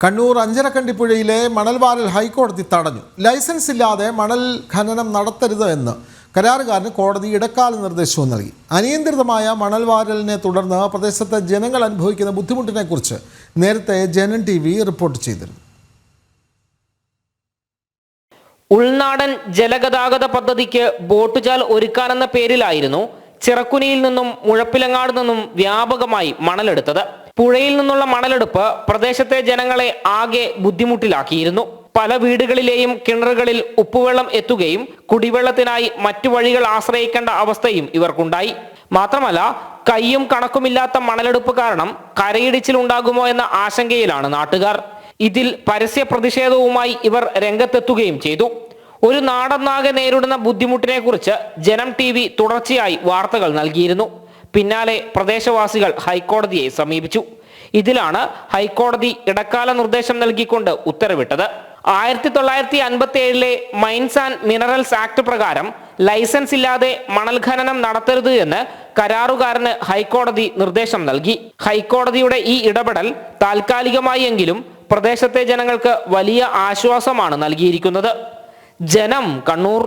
കണ്ണൂർ അഞ്ചരക്കണ്ടിപ്പുഴയിലെ മണൽവാരൽ ഹൈക്കോടതി തടഞ്ഞു. ലൈസൻസ് ഇല്ലാതെ മണൽ ഖനനം നടത്തരുത് എന്ന് കരാറുകാരന് കോടതി ഇടക്കാല നിർദ്ദേശവും നൽകി. അനിയന്ത്രിതമായ മണൽവാരലിനെ തുടർന്ന് പ്രദേശത്തെ ജനങ്ങൾ അനുഭവിക്കുന്ന ബുദ്ധിമുട്ടിനെക്കുറിച്ച് നേരത്തെ ജനൻ TV റിപ്പോർട്ട് ചെയ്തിരുന്നു. ഉൾനാടൻ ജലഗതാഗത പദ്ധതിക്ക് ബോട്ടുചാൽ ഒരുക്കാനെന്ന പേരിലായിരുന്നു ചിറക്കുനിയിൽ നിന്നും മുഴപ്പിലങ്ങാട് നിന്നും വ്യാപകമായി മണലെടുത്തത്. പുഴയിൽ നിന്നുള്ള മണലെടുപ്പ് പ്രദേശത്തെ ജനങ്ങളെ ആകെ ബുദ്ധിമുട്ടിലാക്കിയിരുന്നു. പല വീടുകളിലെയും കിണറുകളിൽ ഉപ്പുവെള്ളം എത്തുകയും കുടിവെള്ളത്തിനായി മറ്റു വഴികൾ ആശ്രയിക്കേണ്ട അവസ്ഥയും ഇവർക്കുണ്ടായി. മാത്രമല്ല, കയ്യും കണക്കുമില്ലാത്ത മണലെടുപ്പ് കാരണം കരയിടിച്ചിലുണ്ടാകുമോ എന്ന ആശങ്കയിലാണ് നാട്ടുകാർ. ഇതിൽ പരസ്യ പ്രതിഷേധവുമായി ഇവർ രംഗത്തെത്തുകയും ചെയ്തു. ഒരു നാടൊന്നാകെ നേരിടുന്ന ബുദ്ധിമുട്ടിനെ കുറിച്ച് ജനം TV തുടർച്ചയായി വാർത്തകൾ നൽകിയിരുന്നു. പിന്നാലെ പ്രദേശവാസികൾ ഹൈക്കോടതിയെ സമീപിച്ചു. ഇതിലാണ് ഹൈക്കോടതി ഇടക്കാല നിർദ്ദേശം നൽകിക്കൊണ്ട് ഉത്തരവിട്ടത്. 1957 മൈൻസ് ആൻഡ് മിനറൽസ് ആക്ട് പ്രകാരം ലൈസൻസ് ഇല്ലാതെ മണൽ ഖനനം നടത്തരുത് എന്ന് കരാറുകാരന് ഹൈക്കോടതി നിർദ്ദേശം നൽകി. ഹൈക്കോടതിയുടെ ഈ ഇടപെടൽ താൽക്കാലികമായി എങ്കിലും പ്രദേശത്തെ ജനങ്ങൾക്ക് വലിയ ആശ്വാസമാണ് നൽകിയിരിക്കുന്നത്. ജനം, കണ്ണൂർ.